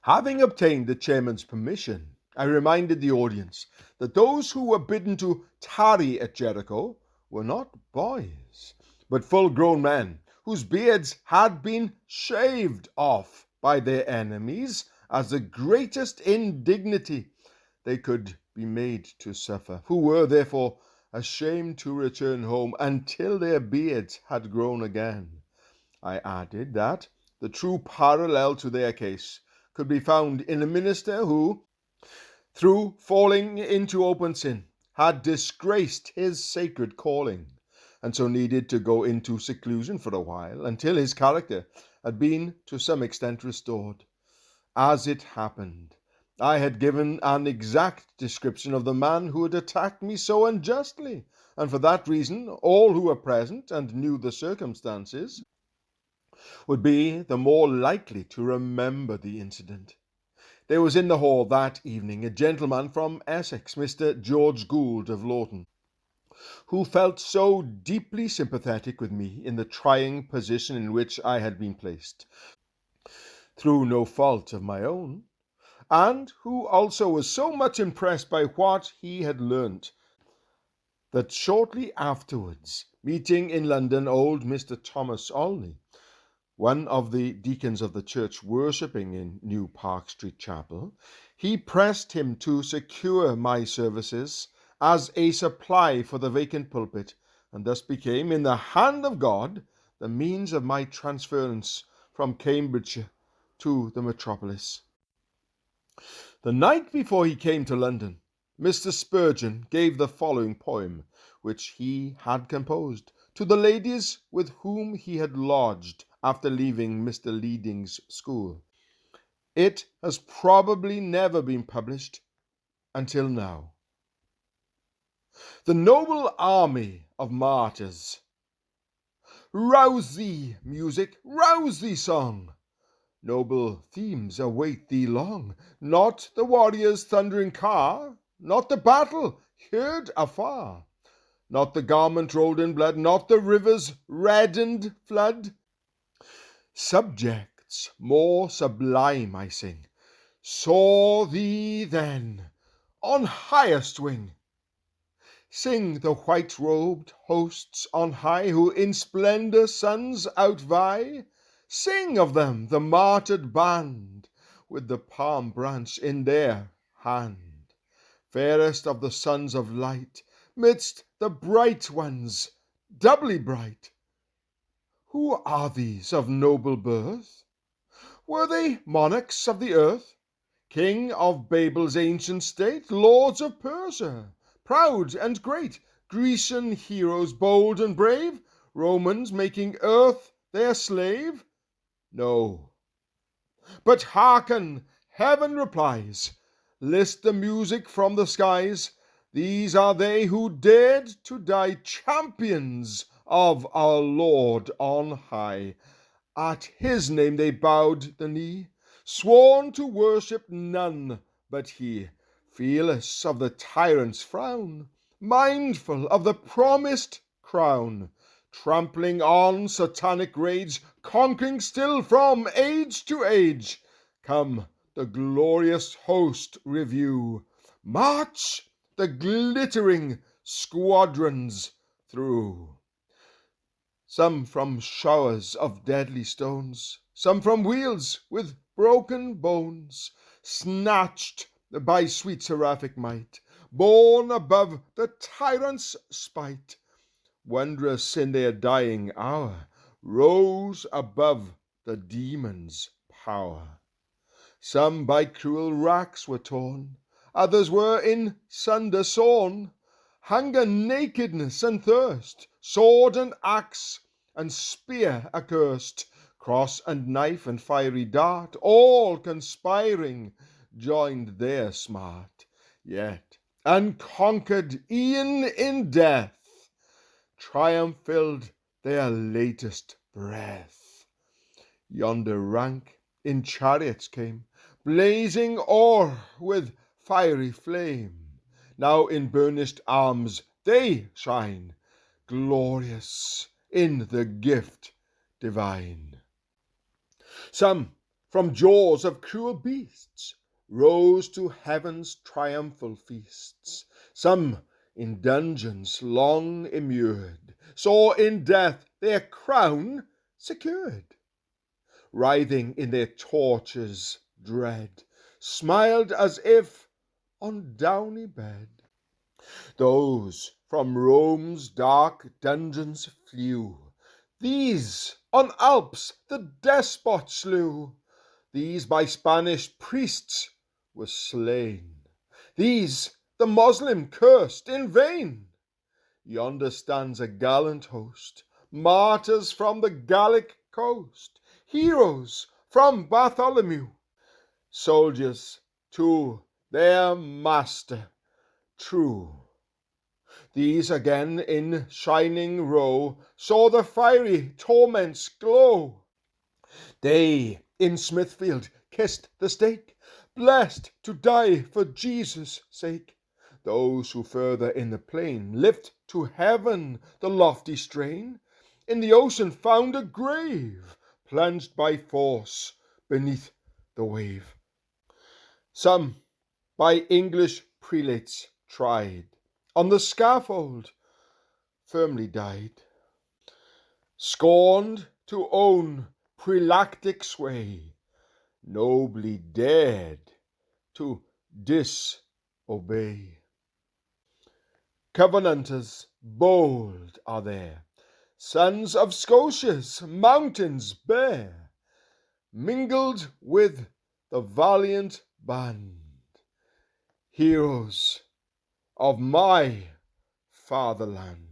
Having obtained the chairman's permission, I reminded the audience that those who were bidden to tarry at Jericho were not boys, but full-grown men whose beards had been shaved off by their enemies as the greatest indignity they could be made to suffer, who were therefore ashamed to return home until their beards had grown again. I added that the true parallel to their case could be found in a minister who, through falling into open sin, had disgraced his sacred calling, and so needed to go into seclusion for a while until his character had been to some extent restored. As it happened, I had given an exact description of the man who had attacked me so unjustly, and for that reason all who were present and knew the circumstances would be the more likely to remember the incident. There was in the hall that evening a gentleman from Essex, Mr. George Gould of Lawton, who felt so deeply sympathetic with me in the trying position in which I had been placed, through no fault of my own, and who also was so much impressed by what he had learnt, that shortly afterwards, meeting in London old Mr. Thomas Olney, one of the deacons of the church worshipping in New Park Street Chapel, he pressed him to secure my services as a supply for the vacant pulpit, and thus became, in the hand of God, the means of my transference from Cambridgeshire to the metropolis. The night before he came to London, Mr. Spurgeon gave the following poem, which he had composed, to the ladies with whom he had lodged after leaving Mr. Leading's school. It has probably never been published until now. The noble army of martyrs. Rouse thee, music, rouse thee, song. Noble themes await thee long, not the warrior's thundering car, not the battle heard afar, not the garment rolled in blood, not the river's reddened flood. Subjects more sublime I sing, soar thee then on highest wing. Sing the white-robed hosts on high, who in splendour suns outvie. Sing of them, the martyred band, with the palm branch in their hand. Fairest of the sons of light, midst the bright ones, doubly bright. Who are these of noble birth? Were they monarchs of the earth? King of Babel's ancient state, lords of Persia, proud and great, Grecian heroes bold and brave, Romans making earth their slave? No. But hearken, heaven replies, list the music from the skies. These are they who dared to die champions of our Lord on high. At his name they bowed the knee, sworn to worship none but he, fearless of the tyrant's frown, mindful of the promised crown, trampling on satanic rage, conquering still from age to age. Come, the glorious host review, march the glittering squadrons through. Some from showers of deadly stones, some from wheels with broken bones, snatched by sweet seraphic might, borne above the tyrant's spite, wondrous in their dying hour, rose above the demon's power. Some by cruel racks were torn, others were in sunder sawn. Hunger, nakedness, and thirst, sword and axe and spear accursed, cross and knife and fiery dart, all conspiring, joined their smart. Yet, unconquered e'en in death, triumph filled their latest breath. Yonder rank in chariots came, blazing o'er with fiery flame. Now in burnished arms they shine, glorious in the gift divine. Some from jaws of cruel beasts, rose to heaven's triumphal feasts. Some in dungeons long immured, saw in death their crown secured. Writhing in their tortures dread, smiled as if on downy bed. Those from Rome's dark dungeons flew, these on Alps the despot slew, these by Spanish priests were slain, these the Moslem cursed in vain. Yonder stands a gallant host, martyrs from the Gallic coast, heroes from Bartholomew, soldiers to their master true. These again in shining row saw the fiery torments glow. They in Smithfield kissed the stake, blessed to die for Jesus' sake. Those who further in the plain lift to heaven the lofty strain, in the ocean found a grave, plunged by force beneath the wave. Some by English prelates tried, on the scaffold firmly died, scorned to own prelactic sway, nobly dared to disobey. Covenanters bold are there, sons of Scotia's mountains bare, mingled with the valiant band, heroes of my fatherland.